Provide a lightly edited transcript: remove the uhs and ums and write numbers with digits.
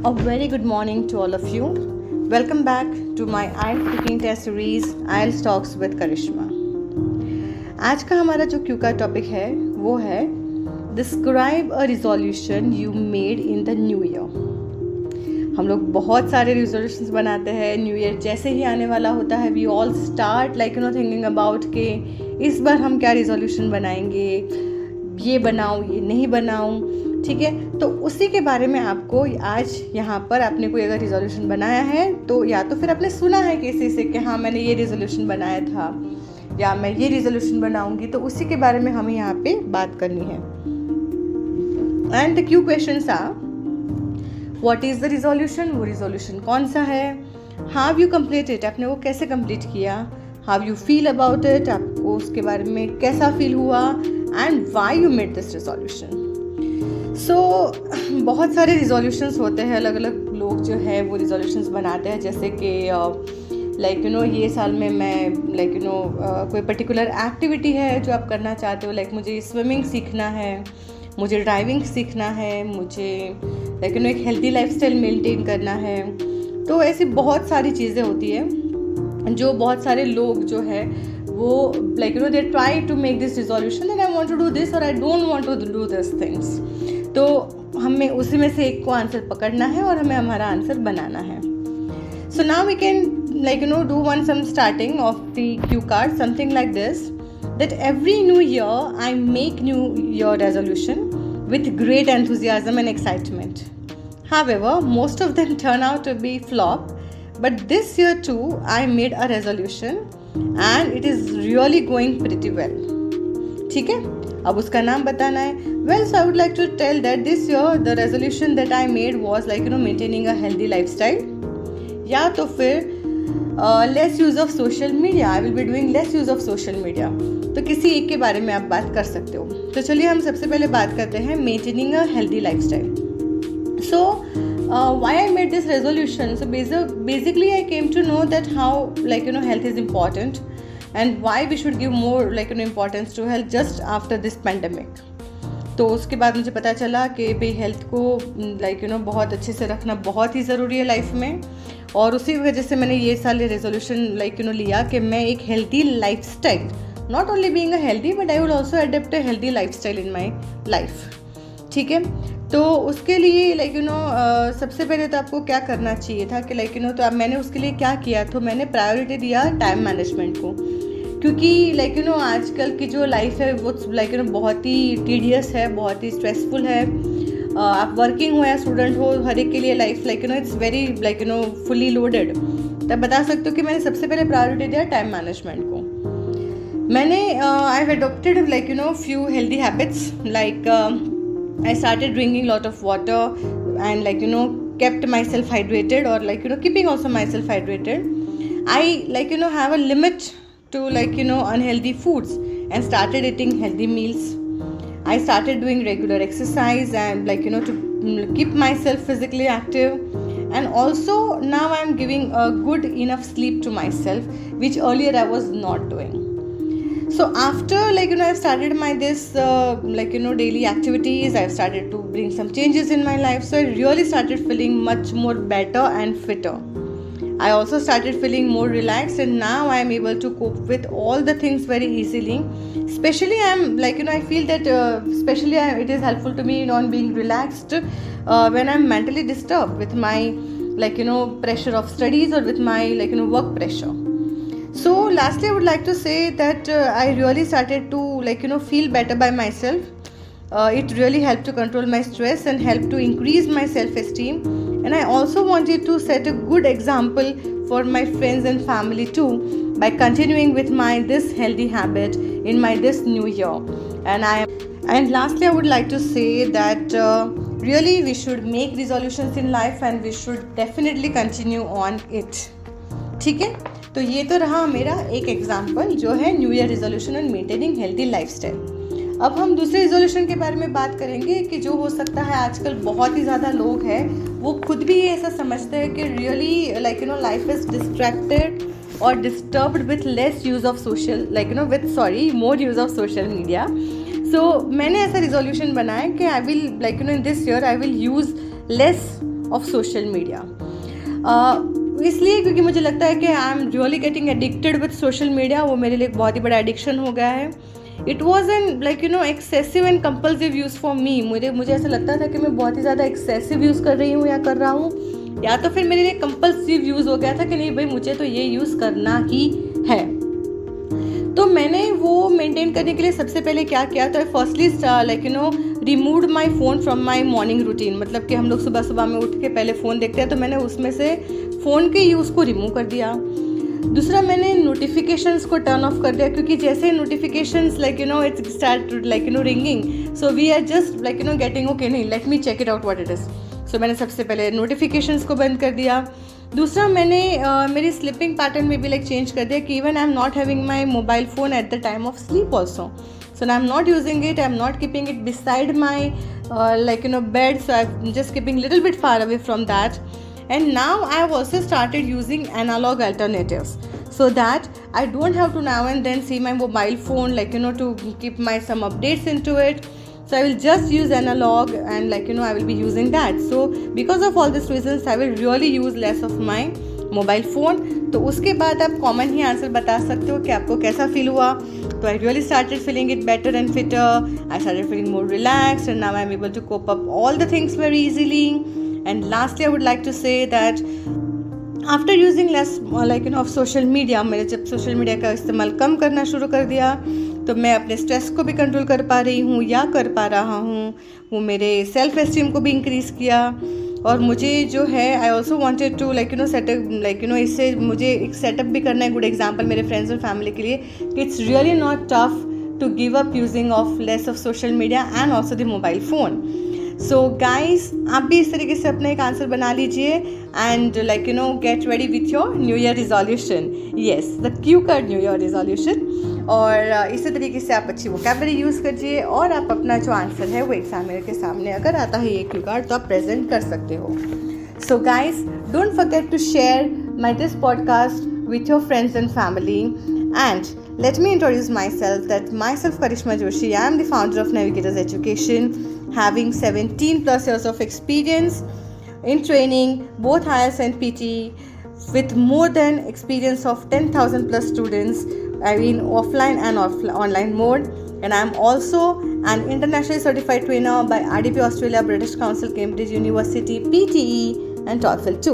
A very good morning to all of you. Welcome back to my IELTS cooking test series IELTS Talks with Karishma. आज का हमारा जो Q का topic है वो है describe a resolution you made in the new year. हम लोग बहुत सारे रिजोल्यूशंस बनाते हैं. न्यू ईयर जैसे ही आने वाला होता है we all start thinking about के इस बार हम क्या रिजोल्यूशन बनाएंगे, ये बनाऊँ ये नहीं बनाऊँ. ठीक है, तो उसी के बारे में आपको आज यहाँ पर आपने कोई अगर रिजोल्यूशन बनाया है तो या तो फिर आपने सुना है किसी से कि हाँ मैंने ये रिजोल्यूशन बनाया था या मैं ये रिजोल्यूशन बनाऊंगी, तो उसी के बारे में हमें यहाँ पे बात करनी है. And the cue questions are what is the resolution, वो रिजोल्यूशन कौन सा है, हाउ यू कंप्लीट इट, आपने वो कैसे कंप्लीट किया, how you feel about it, आपको उसके बारे में कैसा फील हुआ, and why you made this resolution. So बहुत सारे रिजोल्यूशंस होते हैं, अलग अलग लोग जो है वो रिजोल्यूशंस बनाते हैं. जैसे कि ये साल में मैं कोई पर्टिकुलर एक्टिविटी है जो आप करना चाहते हो, मुझे स्विमिंग सीखना है, मुझे ड्राइविंग सीखना है, मुझे एक हेल्दी लाइफस्टाइल मेंटेन करना है. तो ऐसी बहुत सारी चीज़ें होती है जो बहुत सारे लोग जो है वो they try to make this resolution that I want to do this और I don't want to do this things. तो हमें उसी में से एक को आंसर पकड़ना है और हमें हमारा आंसर बनाना है. So now we can do one some starting of the cue card something like this that every new year I make new year resolution with great enthusiasm and excitement. However, most of them turn out to be flop, but this year too I made a resolution and it is really going pretty well. ठीक है, अब उसका नाम बताना है. Well, so I would like to tell that this year the resolution that I made was maintaining a healthy lifestyle. या तो फिर less use of social media. I will be doing less use of social media. तो किसी एक के बारे में आप बात कर सकते हो. तो चलिए हम सबसे पहले बात करते हैं maintaining a healthy lifestyle. So why I made this resolution? So basically I came to know that how health is important and why we should give more importance to health just after this pandemic. तो उसके बाद मुझे पता चला कि भाई health को बहुत अच्छे से रखना बहुत ही ज़रूरी है लाइफ में. और उसी वजह से मैंने ये साल रेजोल्यूशन लिया कि मैं एक healthy lifestyle, not only being a healthy but I will also adapt a healthy lifestyle in my life. ठीक है, तो उसके लिए सबसे पहले तो आपको क्या करना चाहिए था कि तो अब मैंने उसके लिए क्या किया, तो मैंने प्रायोरिटी दिया टाइम मैनेजमेंट को. क्योंकि आजकल की जो लाइफ है वो बहुत ही टीडियस है, बहुत ही स्ट्रेसफुल है. आप वर्किंग हो या स्टूडेंट हो, हर एक के लिए life it's very fully loaded. तब बता सकते हो कि मैंने सबसे पहले प्रायोरिटी दिया टाइम मैनेजमेंट को. मैंने I have adopted few healthy habits I started drinking lot of water and kept myself hydrated or keeping also myself hydrated. I have a limit to unhealthy foods and started eating healthy meals. I started doing regular exercise and to keep myself physically active, and also now I am giving a good enough sleep to myself, which earlier I was not doing. So after I've started my this daily activities, I've started to bring some changes in my life. So I really started feeling much more better and fitter. I also started feeling more relaxed, and now I am able to cope with all the things very easily. Especially I am I feel that it is helpful to me on being relaxed when I'm mentally disturbed with my pressure of studies or with my work pressure. So lastly I would like to say that I really started to feel better by myself. It really helped to control my stress and helped to increase my self-esteem, and I also wanted to set a good example for my friends and family too by continuing with my this healthy habit in my this new year. And lastly I would like to say that really we should make resolutions in life and we should definitely continue on it. ठीक है, तो ये तो रहा मेरा एक example जो है new year resolution and maintaining healthy lifestyle. अब हम दूसरे रिजोल्यूशन के बारे में बात करेंगे कि जो हो सकता है आजकल बहुत ही ज़्यादा लोग हैं वो खुद भी ऐसा समझते हैं कि रियली लाइफ इज़ डिस्ट्रैक्टेड और disturbed with less use of social more use of social media. So मैंने ऐसा रिजोल्यूशन बनाया कि I will in this year I will use less of social media. इसलिए क्योंकि मुझे लगता है कि I am really getting addicted with social media. वो मेरे लिए एक बहुत ही बड़ा एडिक्शन हो गया है। It was an like excessive and compulsive use for me. मुझे ऐसा लगता था कि मैं बहुत ही ज़्यादा एक्सेसिव यूज़ कर रही हूँ या कर रहा हूँ, या तो फिर मेरे लिए कंपल्सिव यूज़ हो गया था कि नहीं भाई मुझे तो ये यूज़ करना ही है। तो मैंने वो मेंटेन करने के लिए सबसे पहले क्या किया, तो firstly removed my phone from my morning routine. मतलब कि हम लोग सुबह सुबह में उठ के पहले फ़ोन देखते हैं, तो मैंने उसमें से फ़ोन के यूज़ को रिमूव कर दिया। दूसरा, मैंने नोटिफिकेशंस को टर्न ऑफ कर दिया, क्योंकि जैसे notifications it's start ringing, so we are just getting okay नहीं let me check it out what it is. So मैंने सबसे पहले नोटिफिकेशंस को बंद कर दिया। दूसरा, मैंने मेरी स्लीपिंग पैटर्न में भी चेंज कर दिया कि even I am not having my mobile phone at the time of sleep also. So now I'm not using it, I'm not keeping it beside my bed, so I'm just keeping little bit far away from that. And now I have also started using analog alternatives, so that I don't have to now and then see my mobile phone to keep my some updates into it. So I will just use analog and I will be using that. So because of all these reasons I will really use less of my mobile phone. तो उसके बाद आप common ही answer बता सकते हो कि आपको कैसा फील हुआ। तो I really started feeling it better and fitter, I started feeling more relaxed and now I am able to cope up all the things very easily. And lastly I would like to say that after using less of social media, मैंने जब social media का इस्तेमाल कम करना शुरू कर दिया, तो मैं अपने स्ट्रेस को भी कंट्रोल कर पा रही हूँ या कर पा रहा हूँ। वो मेरे सेल्फ एस्टीम को भी इंक्रीज़ किया। और मुझे जो है I also wanted to set up इससे मुझे एक सेटअप भी करना है, गुड एग्जाम्पल मेरे फ्रेंड्स और फैमिली के लिए कि it's really not tough to give up using of less of social media and also the mobile phone. So guys, आप भी इस तरीके से अपना एक आंसर बना लीजिए and get ready with your new year resolution. Yes, the cue card new year resolution. और इसी तरीके से आप अच्छी वोकैबुलरी यूज़ कीजिए और आप अपना जो आंसर है वो एग्जामिनर के सामने अगर आता है ये क्यू कार्ड तो आप प्रेजेंट कर सकते हो। So guys, don't forget to share my this podcast with your friends and family. And let me introduce myself, Karishma Joshi. I am the founder of Navigators Education, having 17 plus years of experience in training both IELTS and PT, with more than experience of 10,000 plus students, offline and online mode. And I am also an internationally certified trainer by RDP Australia, British Council, Cambridge University, PTE and TOEFL too.